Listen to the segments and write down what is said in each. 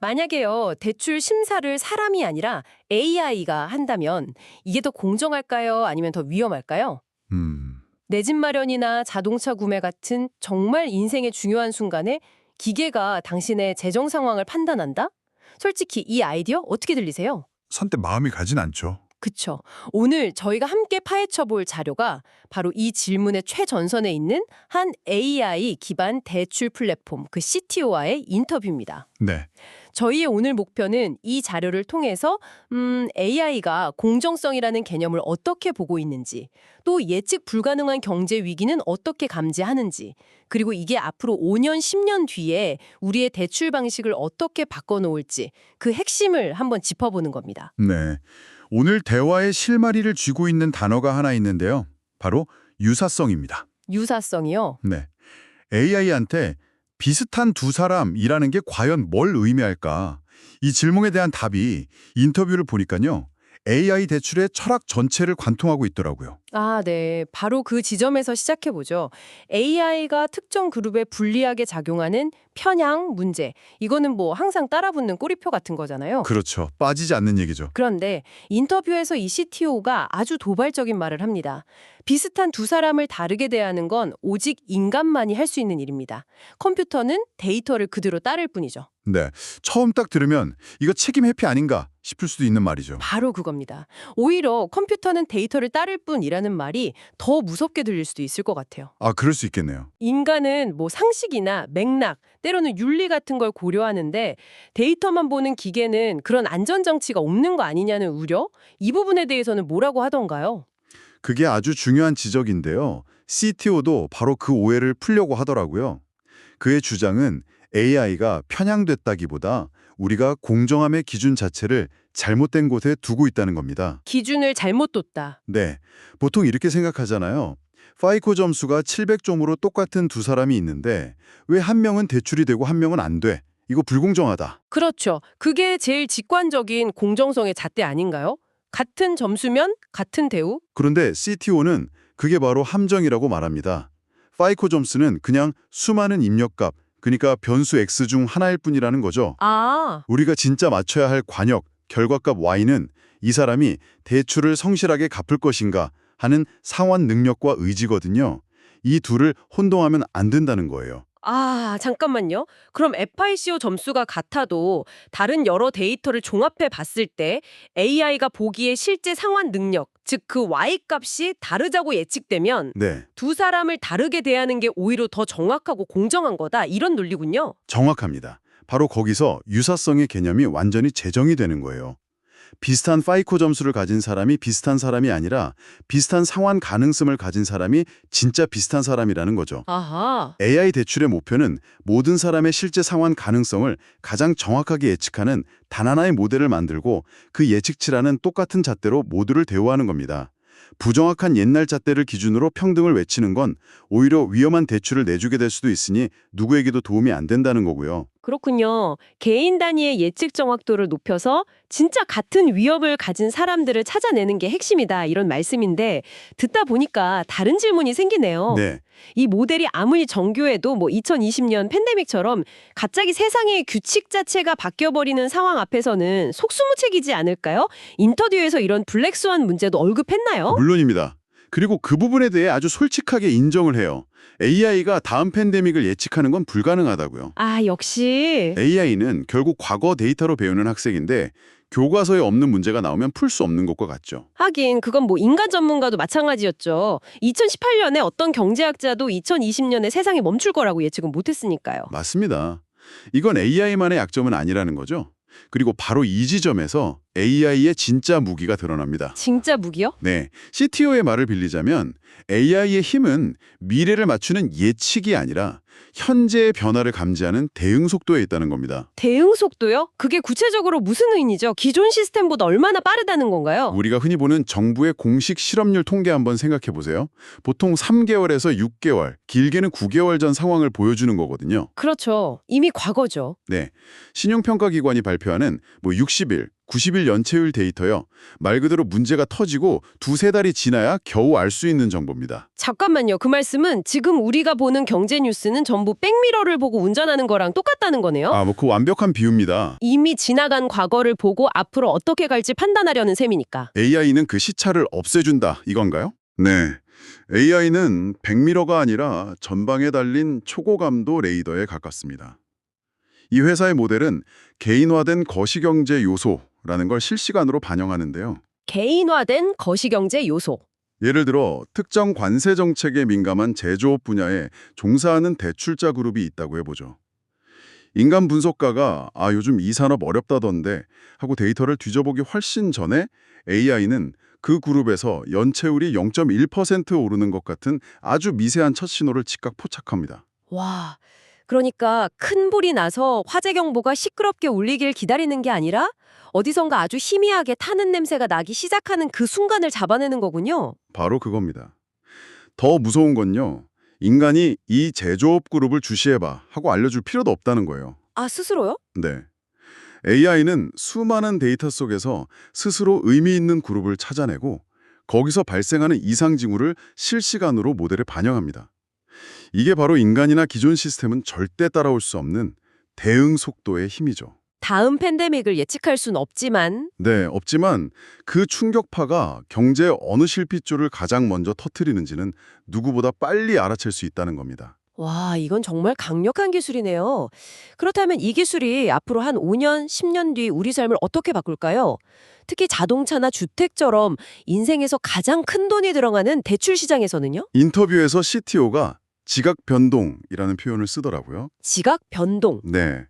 만약에요, 대출 심사를 사람이 아니라 AI가 한다면 이게 더 공정할까요? 아니면 더 위험할까요? 음, 내 집 마련이나 자동차 구매 같은 정말 인생의 중요한 순간에 기계가 당신의 재정 상황을 판단한다? 솔직히 이 아이디어 어떻게 들리세요? 선뜻 마음이 가진 않죠. 그쵸. 오늘 저희가 함께 파헤쳐 볼 자료가 바로 이 질문의 최전선에 있는 한 AI 기반 대출 플랫폼 그 CTO와의 인터뷰입니다. 네. 저희의 오늘 목표는 이 자료를 통해서 AI가 공정성이라는 개념을 어떻게 보고 있는지, 또 예측 불가능한 경제 위기는 어떻게 감지하는지, 그리고 이게 앞으로 5년, 10년 뒤에 우리의 대출 방식을 어떻게 바꿔놓을지 그 핵심을 한번 짚어보는 겁니다. 네. 오늘 대화의 실마리를 쥐고 있는 단어가 하나 있는데요. 바로 유사성입니다. 유사성이요? 네. AI한테 비슷한 두 사람이라는 게 과연 뭘 의미할까? 이 질문에 대한 답이 인터뷰를 보니까요. AI 대출의 철학 전체를 관통하고 있더라고요. 아, 네. 바로 그 지점에서 시작해보죠. AI가 특정 그룹에 불리하게 작용하는 편향 문제. 이거는 뭐 항상 따라붙는 꼬리표 같은 거잖아요. 그렇죠. 빠지지 않는 얘기죠. 그런데 인터뷰에서 이 CTO가 아주 도발적인 말을 합니다. 비슷한 두 사람을 다르게 대하는 건 오직 인간만이 할 수 있는 일입니다. 컴퓨터는 데이터를 그대로 따를 뿐이죠. 네. 처음 딱 들으면 이거 책임 회피 아닌가 싶을 수도 있는 말이죠. 바로 그겁니다. 오히려 컴퓨터는 데이터를 따를 뿐이라는 말이 더 무섭게 들릴 수도 있을 것 같아요. 아, 그럴 수 있겠네요. 인간은 뭐 상식이나 맥락, 때로는 윤리 같은 걸 고려하는데 데이터만 보는 기계는 그런 안전장치가 없는 거 아니냐는 우려? 이 부분에 대해서는 뭐라고 하던가요? 그게 아주 중요한 지적인데요. CTO도 바로 그 오해를 풀려고 하더라고요. 그의 주장은 AI가 편향됐다기보다 우리가 공정함의 기준 자체를 잘못된 곳에 두고 있다는 겁니다. 기준을 잘못 뒀다. 네, 보통 이렇게 생각하잖아요. 파이코 점수가 700점으로 똑같은 두 사람이 있는데 왜 한 명은 대출이 되고 한 명은 안 돼? 이거 불공정하다. 그렇죠. 그게 제일 직관적인 공정성의 잣대 아닌가요? 같은 점수면 같은 대우? 그런데 CTO는 그게 바로 함정이라고 말합니다. 파이코 점수는 그냥 수많은 입력값, 그러니까 변수 X 중 하나일 뿐이라는 거죠. 아, 우리가 진짜 맞춰야 할 관역, 결과값 Y는 이 사람이 대출을 성실하게 갚을 것인가 하는 상환 능력과 의지거든요. 이 둘을 혼동하면 안 된다는 거예요. 잠깐만요. 그럼 FICO 점수가 같아도 다른 여러 데이터를 종합해 봤을 때 AI가 보기에 실제 상환 능력, 즉 그 Y값이 다르자고 예측되면 네, 두 사람을 다르게 대하는 게 오히려 더 정확하고 공정한 거다. 이런 논리군요. 정확합니다. 바로 거기서 유사성의 개념이 완전히 재정이 되는 거예요. 비슷한 파이코 점수를 가진 사람이 비슷한 사람이 아니라 비슷한 상환 가능성을 가진 사람이 진짜 비슷한 사람이라는 거죠. 아하. AI 대출의 목표는 모든 사람의 실제 상환 가능성을 가장 정확하게 예측하는 단 하나의 모델을 만들고 그 예측치라는 똑같은 잣대로 모두를 대우하는 겁니다. 부정확한 옛날 잣대를 기준으로 평등을 외치는 건 오히려 위험한 대출을 내주게 될 수도 있으니 누구에게도 도움이 안 된다는 거고요. 그렇군요. 개인 단위의 예측 정확도를 높여서 진짜 같은 위협을 가진 사람들을 찾아내는 게 핵심이다. 이런 말씀인데 듣다 보니까 다른 질문이 생기네요. 네. 이 모델이 아무리 정교해도 뭐 2020년 팬데믹처럼 갑자기 세상의 규칙 자체가 바뀌어버리는 상황 앞에서는 속수무책이지 않을까요? 인터뷰에서 이런 블랙스완 문제도 언급했나요? 물론입니다. 그리고 그 부분에 대해 아주 솔직하게 인정을 해요. AI가 다음 팬데믹을 예측하는 건 불가능하다고요. 역시. AI는 결국 과거 데이터로 배우는 학생인데 교과서에 없는 문제가 나오면 풀 수 없는 것과 같죠. 하긴 그건 뭐 인간 전문가도 마찬가지였죠. 2018년에 어떤 경제학자도 2020년에 세상이 멈출 거라고 예측은 못했으니까요. 맞습니다. 이건 AI만의 약점은 아니라는 거죠. 그리고 바로 이 지점에서 AI의 진짜 무기가 드러납니다. 진짜 무기요? 네, CTO의 말을 빌리자면 AI의 힘은 미래를 맞추는 예측이 아니라 현재의 변화를 감지하는 대응 속도에 있다는 겁니다. 대응 속도요? 그게 구체적으로 무슨 의미죠? 기존 시스템보다 얼마나 빠르다는 건가요? 우리가 흔히 보는 정부의 공식 실업률 통계 한번 생각해 보세요. 보통 3개월에서 6개월, 길게는 9개월 전 상황을 보여주는 거거든요. 그렇죠. 이미 과거죠. 네, 신용평가기관이 발표하는 60일, 90일 연체율 데이터요. 말 그대로 문제가 터지고 두세 달이 지나야 겨우 알 수 있는 정보입니다. 잠깐만요. 그 말씀은 지금 우리가 보는 경제 뉴스는 전부 백미러를 보고 운전하는 거랑 똑같다는 거네요? 그 완벽한 비유입니다. 이미 지나간 과거를 보고 앞으로 어떻게 갈지 판단하려는 셈이니까. AI는 그 시차를 없애준다, 이건가요? 네. AI는 백미러가 아니라 전방에 달린 초고감도 레이더에 가깝습니다. 이 회사의 모델은 개인화된 거시경제 요소라는 걸 실시간으로 반영하는데요. 개인화된 거시경제 요소. 예를 들어 특정 관세 정책에 민감한 제조업 분야에 종사하는 대출자 그룹이 있다고 해보죠. 인간 분석가가 요즘 이 산업 어렵다던데 하고 데이터를 뒤져보기 훨씬 전에 AI는 그 그룹에서 연체율이 0.1% 오르는 것 같은 아주 미세한 첫 신호를 즉각 포착합니다. 와, 그러니까 큰 불이 나서 화재 경보가 시끄럽게 울리길 기다리는 게 아니라 어디선가 아주 희미하게 타는 냄새가 나기 시작하는 그 순간을 잡아내는 거군요. 바로 그겁니다. 더 무서운 건요. 인간이 이 제조업 그룹을 주시해봐 하고 알려줄 필요도 없다는 거예요. 아, 스스로요? 네. AI는 수많은 데이터 속에서 스스로 의미 있는 그룹을 찾아내고 거기서 발생하는 이상 징후를 실시간으로 모델에 반영합니다. 이게 바로 인간이나 기존 시스템은 절대 따라올 수 없는 대응 속도의 힘이죠. 다음 팬데믹을 예측할 순 없지만 네, 없지만 그 충격파가 경제의 어느 실핏줄을 가장 먼저 터뜨리는지는 누구보다 빨리 알아챌 수 있다는 겁니다. 와, 이건 정말 강력한 기술이네요. 그렇다면 이 기술이 앞으로 한 5년, 10년 뒤 우리 삶을 어떻게 바꿀까요? 특히 자동차나 주택처럼 인생에서 가장 큰 돈이 들어가는 대출 시장에서는요? 인터뷰에서 CTO가 지각 변동이라는 표현을 쓰더라고요. 지각 변동. 네.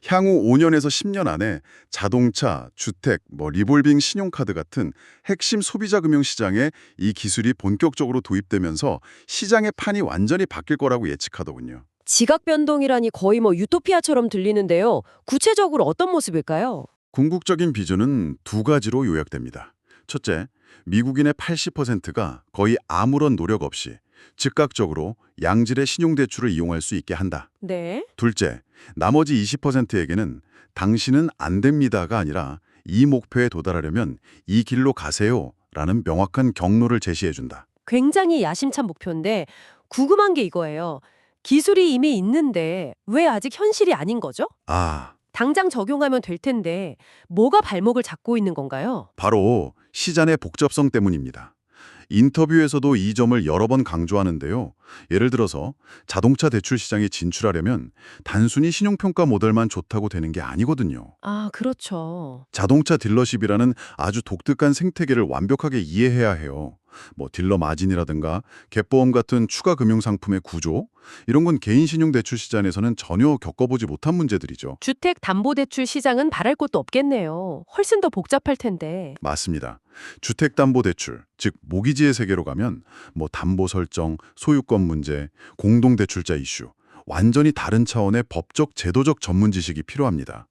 향후 5년에서 10년 안에 자동차, 주택, 리볼빙 신용카드 같은 핵심 소비자 금융 시장에 이 기술이 본격적으로 도입되면서 시장의 판이 완전히 바뀔 거라고 예측하더군요. 지각 변동이라니 거의 유토피아처럼 들리는데요. 구체적으로 어떤 모습일까요? 궁극적인 비전은 두 가지로 요약됩니다. 첫째, 미국인의 80%가 거의 아무런 노력 없이 즉각적으로 양질의 신용대출을 이용할 수 있게 한다. 네. 둘째, 나머지 20%에게는 당신은 안 됩니다가 아니라 이 목표에 도달하려면 이 길로 가세요 라는 명확한 경로를 제시해준다. 굉장히 야심찬 목표인데 궁금한 게 이거예요. 기술이 이미 있는데 왜 아직 현실이 아닌 거죠? 당장 적용하면 될 텐데 뭐가 발목을 잡고 있는 건가요? 바로 시장의 복잡성 때문입니다. 인터뷰에서도 이 점을 여러 번 강조하는데요. 예를 들어서 자동차 대출 시장에 진출하려면 단순히 신용평가 모델만 좋다고 되는 게 아니거든요. 아, 그렇죠. 자동차 딜러십이라는 아주 독특한 생태계를 완벽하게 이해해야 해요. 딜러 마진이라든가 갭보험 같은 추가 금융 상품의 구조, 이런 건 개인 신용 대출 시장에서는 전혀 겪어보지 못한 문제들이죠. 주택담보대출 시장은 바랄 것도 없겠네요. 훨씬 더 복잡할 텐데. 맞습니다. 주택담보대출, 즉 모기지의 세계로 가면 담보 설정, 소유권 문제, 공동대출자 이슈, 완전히 다른 차원의 법적, 제도적 전문 지식이 필요합니다.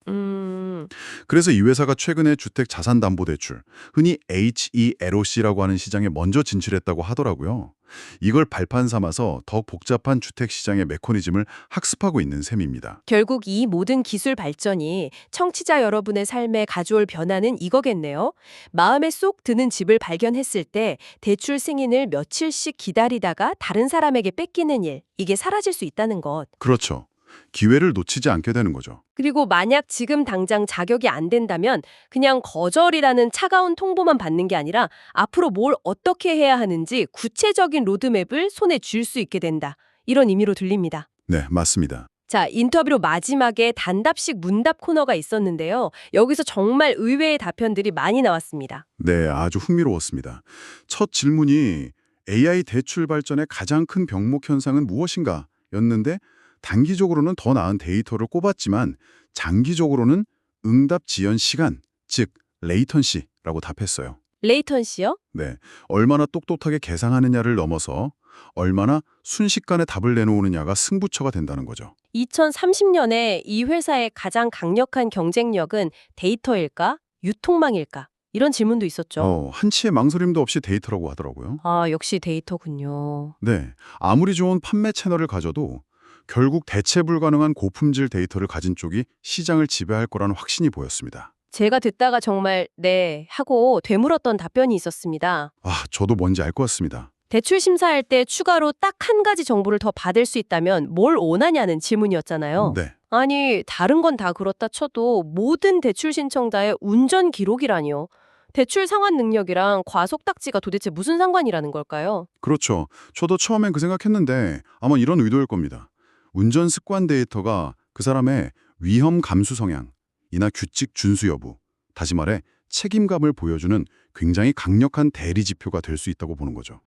그래서 이 회사가 최근에 주택자산담보대출, 흔히 HELOC라고 하는 시장에 먼저 진출했다고 하더라고요. 이걸 발판 삼아서 더 복잡한 주택시장의 메커니즘을 학습하고 있는 셈입니다. 결국 이 모든 기술 발전이 청취자 여러분의 삶에 가져올 변화는 이거겠네요. 마음에 쏙 드는 집을 발견했을 때 대출 승인을 며칠씩 기다리다가 다른 사람에게 뺏기는 일, 이게 사라질 수 있다는 것. 그렇죠. 기회를 놓치지 않게 되는 거죠. 그리고 만약 지금 당장 자격이 안 된다면 그냥 거절이라는 차가운 통보만 받는 게 아니라 앞으로 뭘 어떻게 해야 하는지 구체적인 로드맵을 손에 쥘 수 있게 된다. 이런 의미로 들립니다. 네, 맞습니다. 자, 인터뷰로 마지막에 단답식 문답 코너가 있었는데요. 여기서 정말 의외의 답변들이 많이 나왔습니다. 네, 아주 흥미로웠습니다. 첫 질문이 AI 대출 발전의 가장 큰 병목 현상은 무엇인가? 였는데 단기적으로는 더 나은 데이터를 꼽았지만 장기적으로는 응답 지연 시간, 즉 레이턴시라고 답했어요. 레이턴시요? 네, 얼마나 똑똑하게 계산하느냐를 넘어서 얼마나 순식간에 답을 내놓느냐가 승부처가 된다는 거죠. 2030년에 이 회사의 가장 강력한 경쟁력은 데이터일까? 유통망일까? 이런 질문도 있었죠. 한치의 망설임도 없이 데이터라고 하더라고요. 아, 역시 데이터군요. 네, 아무리 좋은 판매 채널을 가져도 결국 대체 불가능한 고품질 데이터를 가진 쪽이 시장을 지배할 거라는 확신이 보였습니다. 제가 듣다가 정말 네 하고 되물었던 답변이 있었습니다. 저도 뭔지 알 것 같습니다. 대출 심사할 때 추가로 딱 한 가지 정보를 더 받을 수 있다면 뭘 원하냐는 질문이었잖아요. 네. 아니, 다른 건 다 그렇다 쳐도 모든 대출 신청자의 운전 기록이라니요. 대출 상환 능력이랑 과속 딱지가 도대체 무슨 상관이라는 걸까요? 그렇죠. 저도 처음엔 그 생각했는데 아마 이런 의도일 겁니다. 운전 습관 데이터가 그 사람의 위험 감수 성향이나 규칙 준수 여부, 다시 말해 책임감을 보여주는 굉장히 강력한 대리 지표가 될 수 있다고 보는 거죠.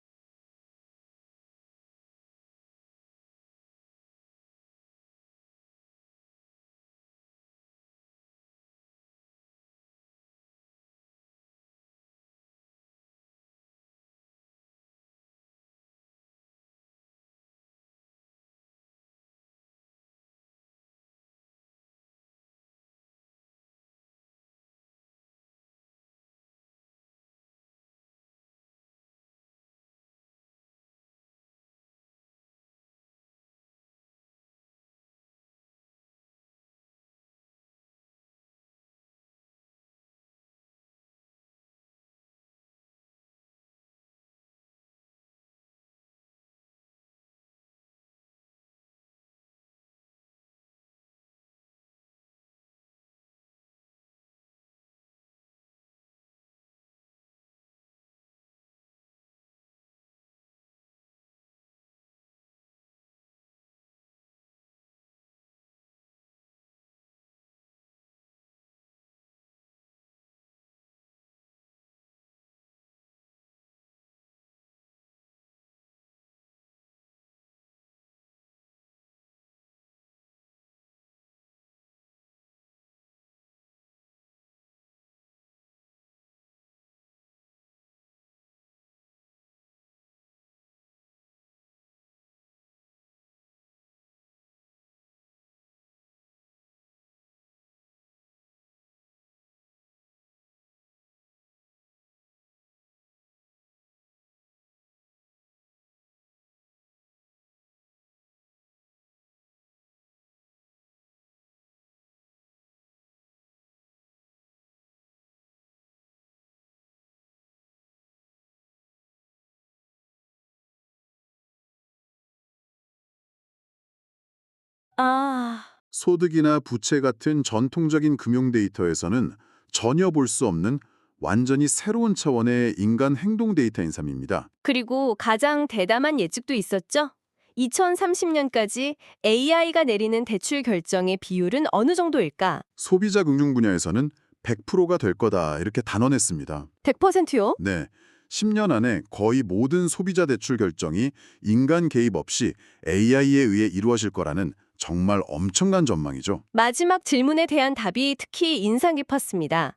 아, 소득이나 부채 같은 전통적인 금융 데이터에서는 전혀 볼 수 없는 완전히 새로운 차원의 인간 행동 데이터 인삼입니다. 그리고 가장 대담한 예측도 있었죠? 2030년까지 AI가 내리는 대출 결정의 비율은 어느 정도일까? 소비자 금융 분야에서는 100%가 될 거다 이렇게 단언했습니다. 100%요? 네. 10년 안에 거의 모든 소비자 대출 결정이 인간 개입 없이 AI에 의해 이루어질 거라는 정말 엄청난 전망이죠. 마지막 질문에 대한 답이 특히 인상 깊었습니다.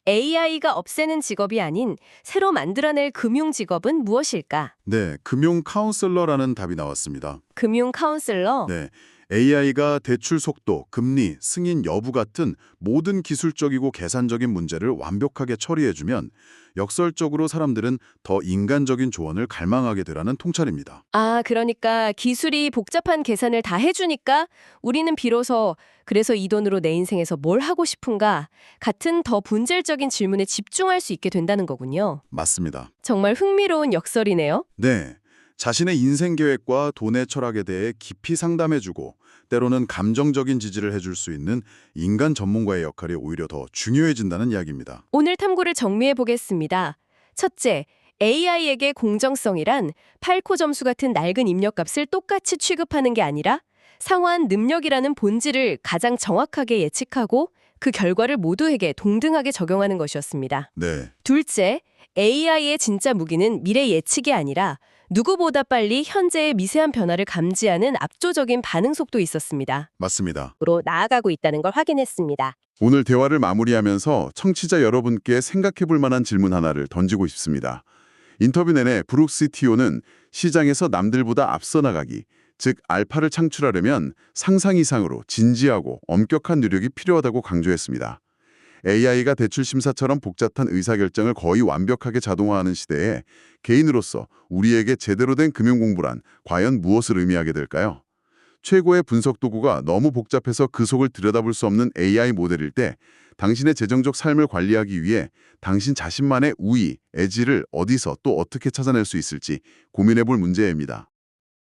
AI가 없애는 직업이 아닌 새로 만들어낼 금융 직업은 무엇일까? 네, 금융 카운슬러라는 답이 나왔습니다. 금융 카운슬러? 네, AI가 대출 속도, 금리, 승인 여부 같은 모든 기술적이고 계산적인 문제를 완벽하게 처리해주면 역설적으로 사람들은 더 인간적인 조언을 갈망하게 되라는 통찰입니다. 아, 그러니까 기술이 복잡한 계산을 다 해주니까 우리는 비로소 그래서 이 돈으로 내 인생에서 뭘 하고 싶은가 같은 더 본질적인 질문에 집중할 수 있게 된다는 거군요. 맞습니다. 정말 흥미로운 역설이네요. 네, 자신의 인생 계획과 돈의 철학에 대해 깊이 상담해주고 때로는 감정적인 지지를 해줄 수 있는 인간 전문가의 역할이 오히려 더 중요해진다는 이야기입니다. 오늘 탐구를 정리해 보겠습니다. 첫째, AI에게 공정성이란 8코 점수 같은 낡은 입력값을 똑같이 취급하는 게 아니라 상환 능력이라는 본질을 가장 정확하게 예측하고 그 결과를 모두에게 동등하게 적용하는 것이었습니다. 네, 둘째, AI의 진짜 무기는 미래 예측이 아니라 누구보다 빨리 현재의 미세한 변화를 감지하는 압도적인 반응 속도에 있었습니다. 맞습니다. 으로 나아가고 있다는 걸 확인했습니다. 오늘 대화를 마무리하면서 청취자 여러분께 생각해 볼 만한 질문 하나를 던지고 싶습니다. 인터뷰 내내 브룩스 CTO는 시장에서 남들보다 앞서 나가기, 즉 알파를 창출하려면 상상 이상으로 진지하고 엄격한 노력이 필요하다고 강조했습니다. AI가 대출 심사처럼 복잡한 의사결정을 거의 완벽하게 자동화하는 시대에 개인으로서 우리에게 제대로 된 금융 공부란 과연 무엇을 의미하게 될까요? 최고의 분석 도구가 너무 복잡해서 그 속을 들여다볼 수 없는 AI 모델일 때 당신의 재정적 삶을 관리하기 위해 당신 자신만의 우위, 애지를 어디서 또 어떻게 찾아낼 수 있을지 고민해 볼 문제입니다.